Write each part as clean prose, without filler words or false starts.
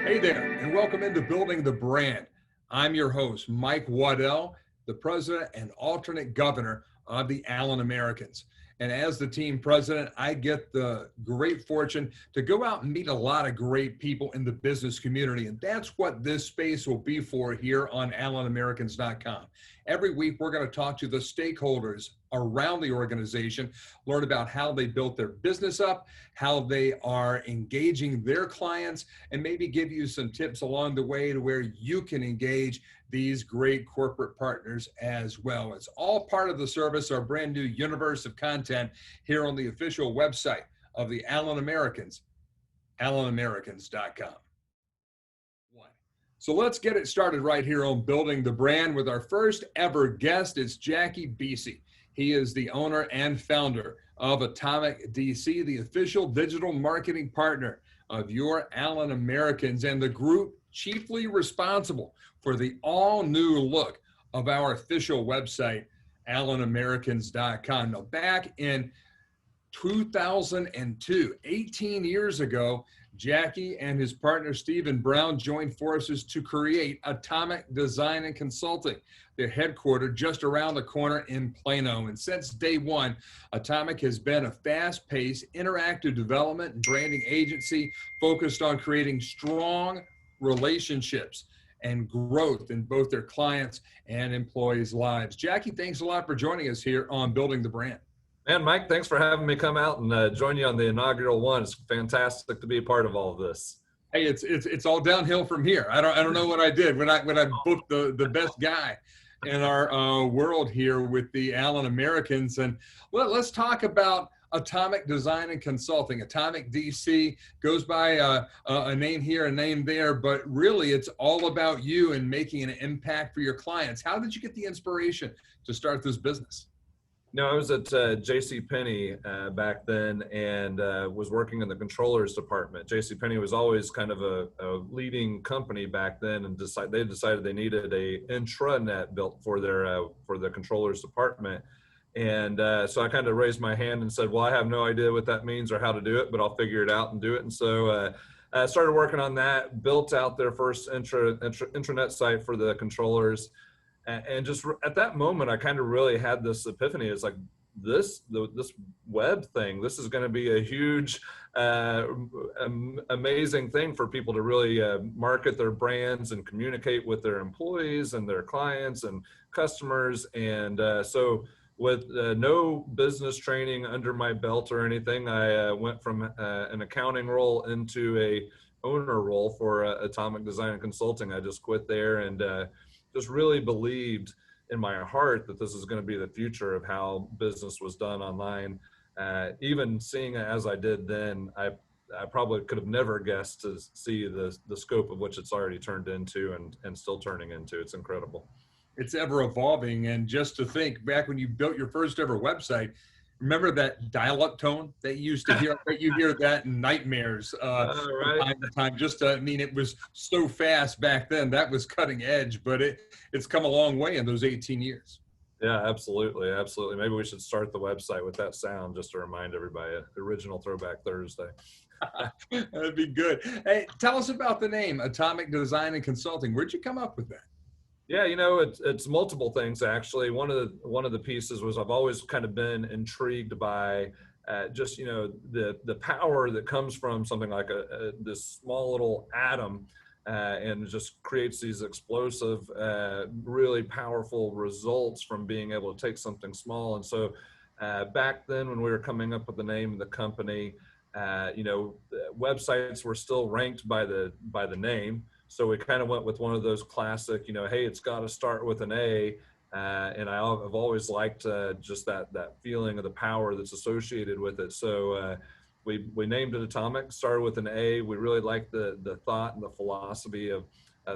Hey there, and welcome into Building the Brand. I'm your host, Mike Waddell, the president and alternate governor of the Allen Americans. And as the team president, I get the great fortune to go out and meet a lot of great people in the business community. And that's what this space will be for here on AllenAmericans.com. Every week, we're going to talk to the stakeholders around the organization, learn about how they built their business up, how they are engaging their clients, and maybe give you some tips along the way to where you can engage these great corporate partners as well. It's all part of the service, our brand new universe of content here on the official website of the Allen Americans, AllenAmericans.com. So let's get it started right here on Building the Brand with our first ever guest. It's Jackie Bese. He is the owner and founder of Atomic DC, the official digital marketing partner of your Allen Americans and the group chiefly responsible for the all-new look of our official website, AllenAmericans.com. Now, back in 2002, 18 years ago, Jackie and his partner Stephen Brown joined forces to create Atomic Design and Consulting. They're headquartered just around the corner in Plano. And since day one, Atomic has been a fast-paced, interactive development and branding agency focused on creating strong relationships and growth in both their clients and employees' lives. Jackie, thanks a lot for joining us here on Building the Brand. Man, Mike, thanks for having me come out and join you on the inaugural one. It's fantastic to be a part of all of this. Hey, it's all downhill from here. I don't know what I did when I booked the best guy in our world here with the Allen Americans. And let's talk about Atomic Design and Consulting. Atomic DC goes by a name here, a name there, but really it's all about you and making an impact for your clients. How did you get the inspiration to start this business? No, I was at JCPenney back then and was working in the controllers department. JCPenney was always kind of a leading company back then, and they decided they needed a intranet built for the controllers department. And so I kind of raised my hand and said, well, I have no idea what that means or how to do it, but I'll figure it out and do it. And so I started working on that, built out their first intranet site for the controllers. And just at that moment, I kind of really had this epiphany. It's like this web thing, this is going to be a huge, amazing thing for people to really market their brands and communicate with their employees and their clients and customers. And so with no business training under my belt or anything, I went from an accounting role into a owner role for Atomic Design and Consulting. I just quit there and just really believed in my heart that this is going to be the future of how business was done online. Even seeing it as I did then, I probably could have never guessed to see the scope of which it's already turned into and still turning into. It's incredible. It's ever evolving. And just to think back when you built your first ever website, remember that dial-up tone that you used to hear? You hear that in nightmares Right. from time to time. Just I mean, it was so fast back then. That was cutting edge, but it's come a long way in those 18 years. Yeah, absolutely, absolutely. Maybe we should start the website with that sound just to remind everybody. Original Throwback Thursday. That'd be good. Hey, tell us about the name Atomic Design and Consulting. Where'd you come up with that? Yeah, you know, it's multiple things actually. One of the pieces was I've always kind of been intrigued by just, you know, the power that comes from something like this small little atom and just creates these explosive, really powerful results from being able to take something small. And so back then when we were coming up with the name of the company, you know, websites were still ranked by the name. So we kind of went with one of those classic, you know, hey, it's got to start with an A. And I've always liked just that feeling of the power that's associated with it. So we named it Atomic, started with an A. We really liked the thought and the philosophy of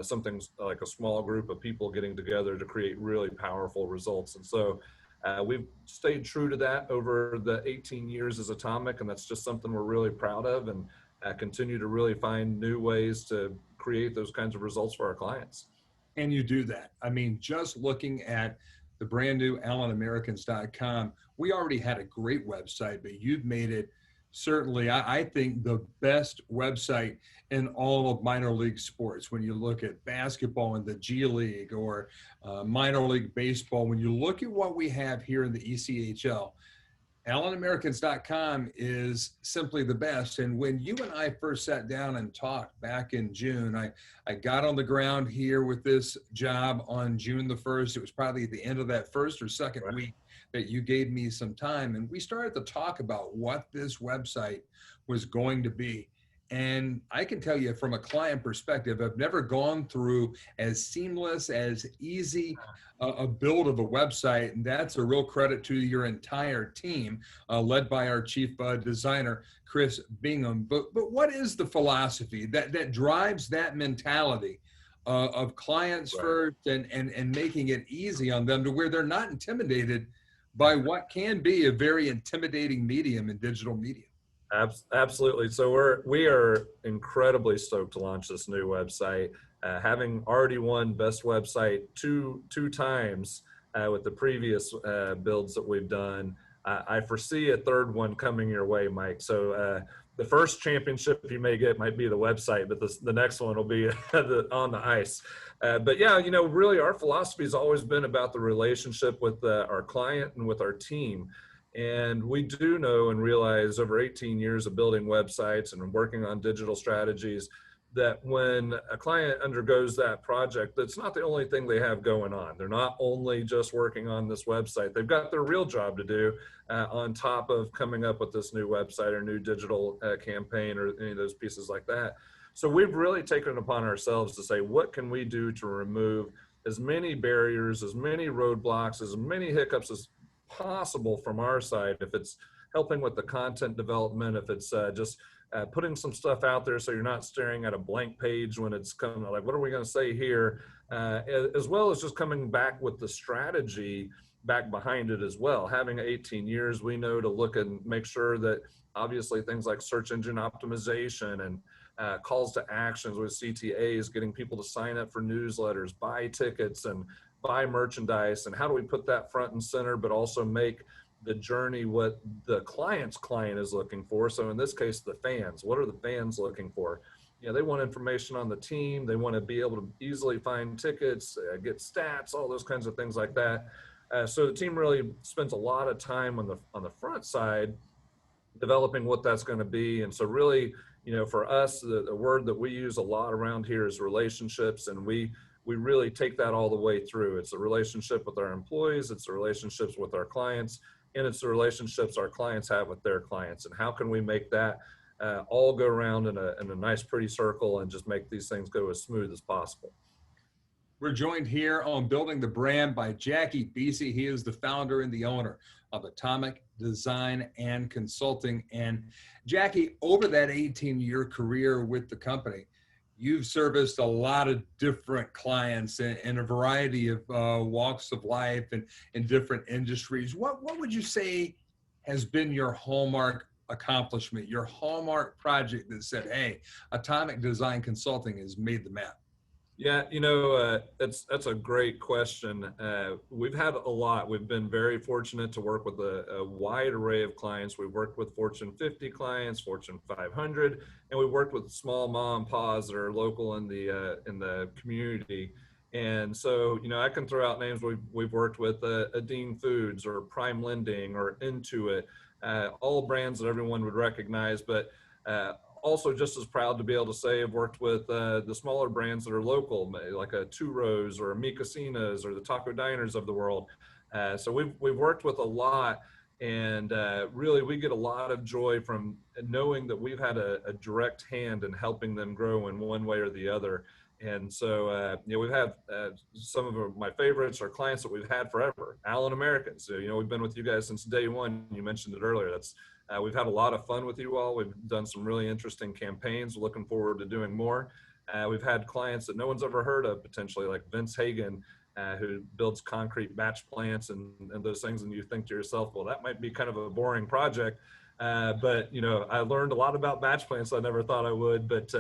something like a small group of people getting together to create really powerful results. And so we've stayed true to that over the 18 years as Atomic, and that's just something we're really proud of, and continue to really find new ways to create those kinds of results for our clients. And you do that. I mean, just looking at the brand new AllenAmericans.com, we already had a great website, but you've made it Certainly, I think the best website in all of minor league sports, when you look at basketball in the G League or minor league baseball, when you look at what we have here in the ECHL, AllenAmericans.com is simply the best. And when you and I first sat down and talked back in June, I got on the ground here with this job on June the 1st. It was probably at the end of that first or second Right. week that you gave me some time. And we started to talk about what this website was going to be. And I can tell you from a client perspective, I've never gone through as seamless, as easy a build of a website. And that's a real credit to your entire team, led by our chief designer, Chris Bingham. But what is the philosophy that drives that mentality of clients Right. first and making it easy on them to where they're not intimidated by what can be a very intimidating medium in digital media? Absolutely. So we are incredibly stoked to launch this new website. Having already won best website two times with the previous builds that we've done, I foresee a third one coming your way, Mike. So the first championship you may get might be the website, but the next one will be on the ice. But yeah, really our philosophy has always been about the relationship with our client and with our team. And we do know and realize over 18 years of building websites and working on digital strategies that when a client undergoes that project, that's not the only thing they have going on. They're not only just working on this website. They've got their real job to do on top of coming up with this new website or new digital campaign or any of those pieces like that. So we've really taken it upon ourselves to say, what can we do to remove as many barriers, as many roadblocks, as many hiccups as possible from our side. If it's helping with the content development, if it's just putting some stuff out there so you're not staring at a blank page when it's coming, like, what are we going to say here? As well as just coming back with the strategy back behind it as well. Having 18 years, we know to look and make sure that obviously things like search engine optimization and calls to actions with CTAs, getting people to sign up for newsletters, buy tickets, and buy merchandise, and how do we put that front and center, but also make the journey what the client's client is looking for. So in this case, the fans, what are the fans looking for? They want information on the team. They want to be able to easily find tickets, get stats, all those kinds of things like that. So the team really spends a lot of time on the front side developing what that's going to be. And so really, for us, the word that we use a lot around here is relationships, and we really take that all the way through. It's a relationship with our employees, it's the relationships with our clients, and it's the relationships our clients have with their clients. And how can we make that all go around in a nice, pretty circle and just make these things go as smooth as possible? We're joined here on Building the Brand by Jackie Bese. He is the founder and the owner of Atomic Design and Consulting. And Jackie, over that 18-year career with the company, you've serviced a lot of different clients in a variety of walks of life and in different industries. What would you say has been your hallmark accomplishment, your hallmark project that said, hey, Atomic Design Consulting has made the map? Yeah, that's a great question. We've had a lot. We've been very fortunate to work with a wide array of clients. We've worked with Fortune 50 clients, Fortune 500, and we've worked with small mom and pops that are local in the community. And so, I can throw out names. We've worked with Dean Foods or Prime Lending or Intuit, all brands that everyone would recognize, but also just as proud to be able to say I've worked with the smaller brands that are local, like a Two Rows or a Mi Cocinas or the Taco Diners of the world. So we've worked with a lot, and really we get a lot of joy from knowing that we've had a direct hand in helping them grow in one way or the other. And so, we've had some of my favorites are clients that we've had forever. Allen Americans, we've been with you guys since day one. You mentioned it earlier. We've had a lot of fun with you all. We've done some really interesting campaigns. Looking forward to doing more. We've had clients that no one's ever heard of, potentially, like Vince Hagen, who builds concrete batch plants and those things. And you think to yourself, well, that might be kind of a boring project. But I learned a lot about batch plants I never thought I would. But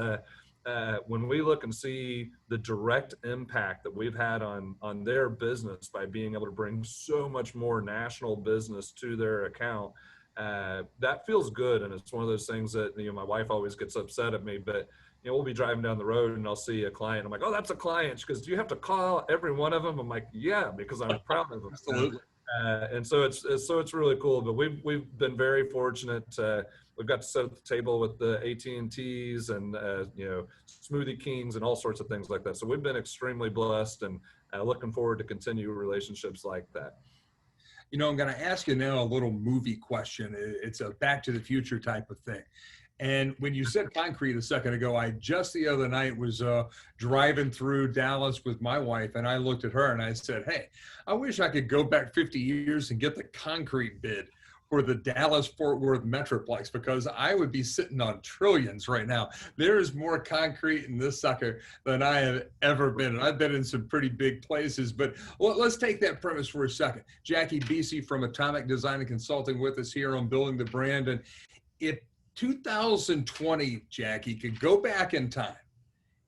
when we look and see the direct impact that we've had on their business by being able to bring so much more national business to their account, that feels good. And it's one of those things that, my wife always gets upset at me, but we'll be driving down the road and I'll see a client. I'm like, oh, that's a client. She goes, do you have to call every one of them? I'm like, yeah, because I'm proud of them. Absolutely. And so it's really cool. But we've been very fortunate. We've got to sit at the table with the AT&Ts and Smoothie Kings and all sorts of things like that. So we've been extremely blessed, and looking forward to continue relationships like that. I'm going to ask you now a little movie question. It's a Back to the Future type of thing. And when you said concrete a second ago, I just the other night was driving through Dallas with my wife, and I looked at her and I said, hey, I wish I could go back 50 years and get the concrete bid for the Dallas-Fort Worth Metroplex, because I would be sitting on trillions right now. There is more concrete in this sucker than I have ever been. And I've been in some pretty big places, but let's take that premise for a second. Jackie Bese from Atomic Design and Consulting with us here on Building the Brand. And if 2020, Jackie, could go back in time,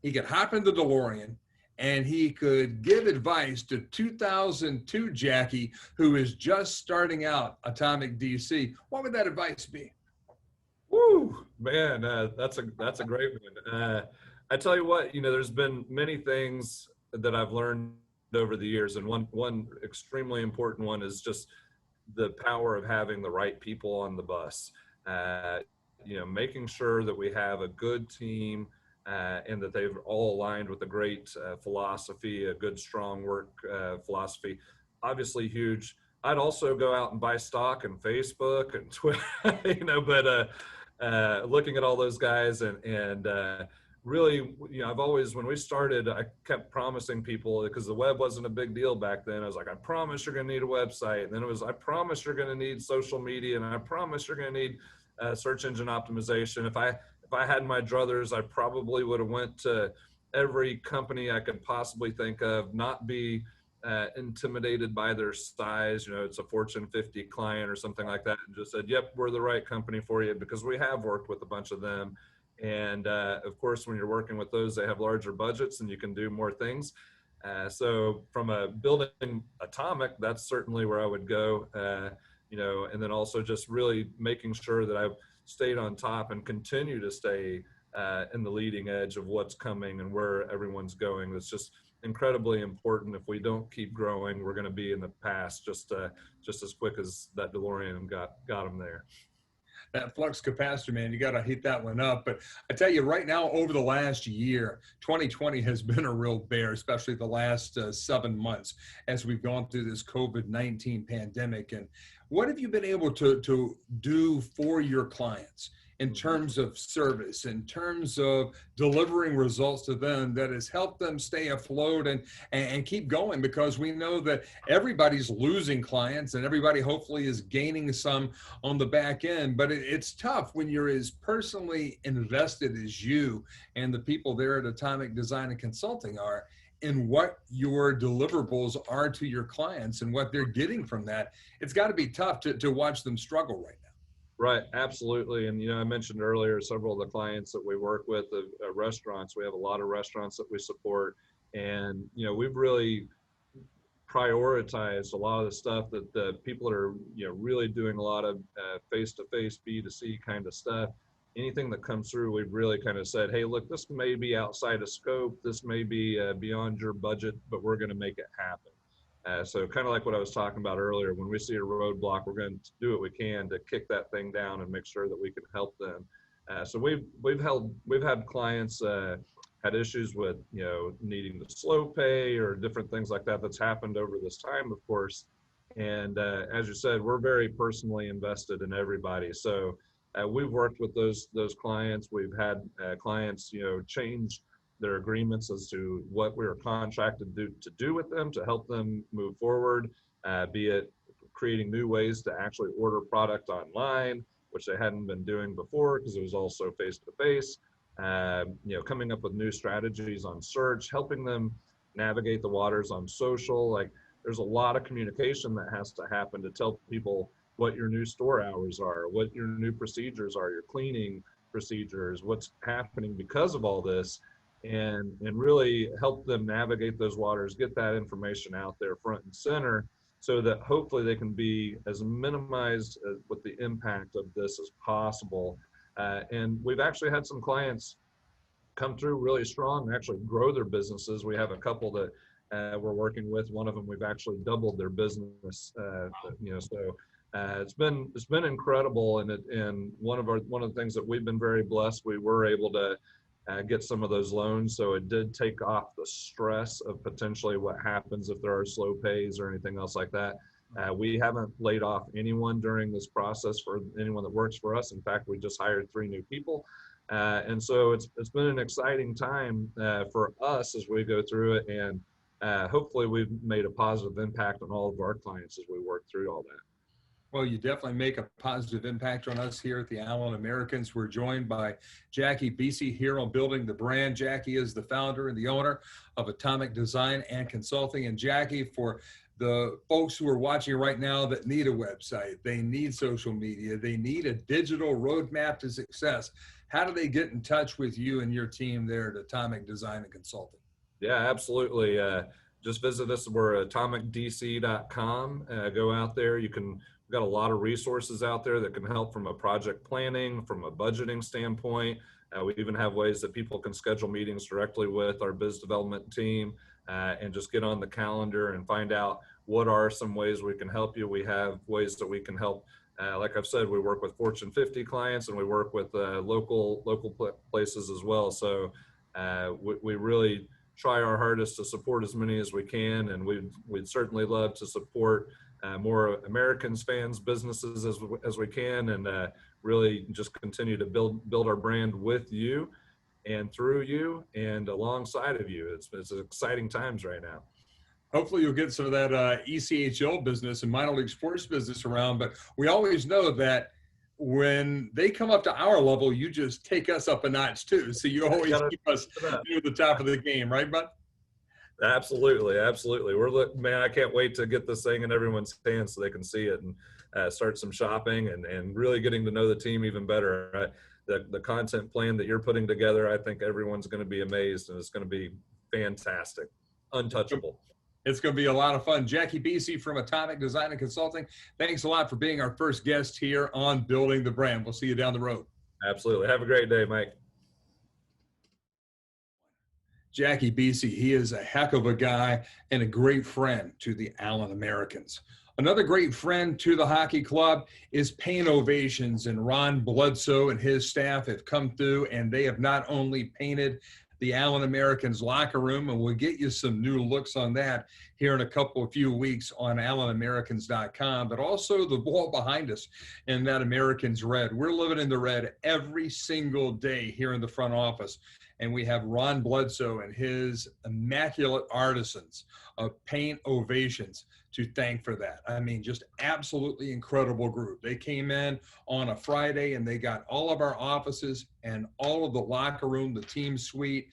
he could hop in the DeLorean and he could give advice to 2002 Jackie, who is just starting out Atomic DC, what would that advice be? Woo, man, that's a great one. I tell you what, there's been many things that I've learned over the years, and one extremely important one is just the power of having the right people on the bus. Making sure that we have a good team, and that they've all aligned with a great philosophy, a good, strong work philosophy. Obviously huge. I'd also go out and buy stock in Facebook and Twitter, but looking at all those guys and really, I've always, when we started, I kept promising people, because the web wasn't a big deal back then. I was like, I promise you're going to need a website. And then it was, I promise you're going to need social media. And I promise you're going to need search engine optimization. If I had my druthers, I probably would have went to every company I could possibly think of, not be intimidated by their size. It's a Fortune 50 client or something like that, and just said, yep, we're the right company for you, because we have worked with a bunch of them. And of course, when you're working with those, they have larger budgets and you can do more things. So from a building Atomic, that's certainly where I would go, and then also just really making sure that I've stayed on top and continue to stay in the leading edge of what's coming and where everyone's going. It's just incredibly important. If we don't keep growing, we're going to be in the past just as quick as that DeLorean got them there. That flux capacitor, man, you got to heat that one up. But I tell you right now, over the last year, 2020 has been a real bear, especially the last 7 months as we've gone through this COVID-19 pandemic. And what have you been able to do for your clients in terms of service, in terms of delivering results to them that has helped them stay afloat and keep going? Because we know that everybody's losing clients and everybody hopefully is gaining some on the back end, but it's tough when you're as personally invested as you and the people there at Atomic Design and Consulting are in what your deliverables are to your clients and what they're getting from that. It's got to be tough to watch them struggle right now. Right, absolutely. And I mentioned earlier several of the clients that we work with, restaurants. We have a lot of restaurants that we support, and we've really prioritized a lot of the stuff that the people that are really doing a lot of face-to-face B2C kind of stuff. Anything that comes through, we've really kind of said, hey, look, this may be outside of scope, this may be beyond your budget, but we're going to make it happen. So kind of like what I was talking about earlier, when we see a roadblock, we're going to do what we can to kick that thing down and make sure that we can help them. So we've had clients had issues with needing the slow pay or different things like that. That's happened over this time, of course. And as you said, we're very personally invested in everybody. So we've worked with those clients. We've had clients change their agreements as to what we were contracted to do with them to help them move forward, be it creating new ways to actually order product online, which they hadn't been doing before because it was also face-to-face, coming up with new strategies on search, helping them navigate the waters on social. Like, there's a lot of communication that has to happen to tell people what your new store hours are, what your new procedures are, your cleaning procedures, what's happening because of all this. And really help them navigate those waters, get that information out there front and center so that hopefully they can be as minimized with the impact of this as possible. And we've actually had some clients come through really strong and actually grow their businesses. We have a couple that we're working with. One of them we've actually doubled their business. It's been incredible, and one of the things that we've been very blessed. We were able to get some of those loans, so it did take off the stress of potentially what happens if there are slow pays or anything else like that. We haven't laid off anyone during this process for anyone that works for us. In fact, we just hired 3 new people. And so it's been an exciting time for us as we go through it, and hopefully we've made a positive impact on all of our clients as we work through all that. Well, you definitely make a positive impact on us here at the Allen Americans. We're joined by Jackie Bese here on Building the Brand. Jackie is the founder and the owner of Atomic Design and Consulting. And Jackie, for the folks who are watching right now that need a website, they need social media, they need a digital roadmap to success, how do they get in touch with you and your team there at Atomic Design and Consulting? Yeah, absolutely. Just visit us. We're atomicdc.com. Go out there. We've got a lot of resources out there that can help from a project planning, from a budgeting standpoint. We even have ways that people can schedule meetings directly with our biz development team and just get on the calendar and find out what are some ways we can help you. We have ways that we can help. Like I've said, we work with Fortune 50 clients, and we work with local places as well. So we really try our hardest to support as many as we can, and we'd certainly love to support more Americans, fans, businesses as we can, and really just continue to build our brand with you and through you and alongside of you. It's exciting times right now. Hopefully you'll get some of that ECHL business and minor league sports business around, but we always know that when they come up to our level, you just take us up a notch too. So you always keep us near the top of the game, right, bud? Absolutely. Man, I can't wait to get this thing in everyone's hands so they can see it and start some shopping and really getting to know the team even better. The content plan that you're putting together, I think everyone's going to be amazed, and it's going to be fantastic, untouchable. It's going to be a lot of fun. Jackie Bese from Atomic Design and Consulting, thanks a lot for being our first guest here on Building the Brand. We'll see you down the road. Absolutely. Have a great day, Mike. Jackie Bese, he is a heck of a guy and a great friend to the Allen Americans. Another great friend to the hockey club is Paint Ovations, and Ron Bledsoe and his staff have come through, and they have not only painted the Allen Americans locker room, and we'll get you some new looks on that here in a few weeks on AllenAmericans.com, but also the wall behind us in that Americans red. We're living in the red every single day here in the front office, and we have Ron Bledsoe and his immaculate artisans of Paint Ovations to thank for that. I mean, just absolutely incredible group. They came in on a Friday and they got all of our offices and all of the locker room, the team suite,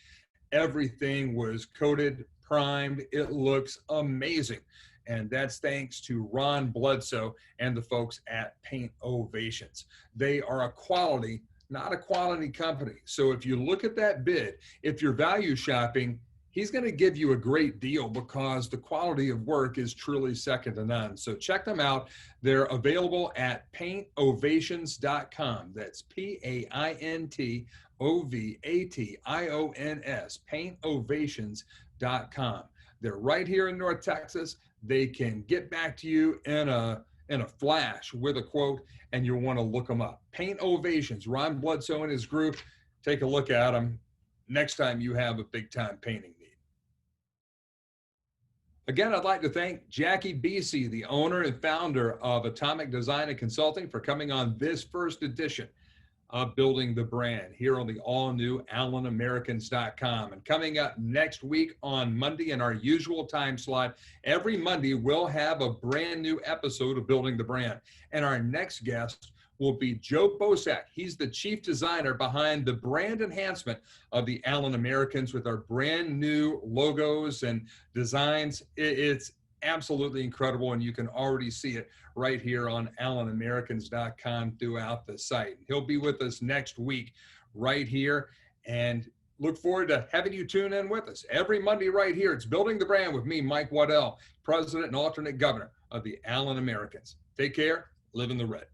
everything was coated, primed. It looks amazing. And that's thanks to Ron Bledsoe and the folks at Paint Ovations. They are a quality, not a quantity company. So if you look at that bid, if you're value shopping, he's going to give you a great deal because the quality of work is truly second to none. So check them out. They're available at paintovations.com. That's PAINTOVATIONS, paintovations.com. They're right here in North Texas. They can get back to you in a flash with a quote, and you'll want to look them up. Paint Ovations, Ron Bledsoe and his group. Take a look at them next time you have a big time painting need. Again, I'd like to thank Jackie Bese, the owner and founder of Atomic Design and Consulting, for coming on this first edition of Building the Brand here on the all-new AllenAmericans.com. And coming up next week on Monday in our usual time slot, every Monday we'll have a brand new episode of Building the Brand. And our next guest will be Joe Bosek. He's the chief designer behind the brand enhancement of the Allen Americans with our brand new logos and designs. It's absolutely incredible, and you can already see it right here on AllenAmericans.com throughout the site. He'll be with us next week right here, and look forward to having you tune in with us every Monday right here. It's Building the Brand with me, Mike Waddell, President and Alternate Governor of the Allen Americans. Take care. Live in the red.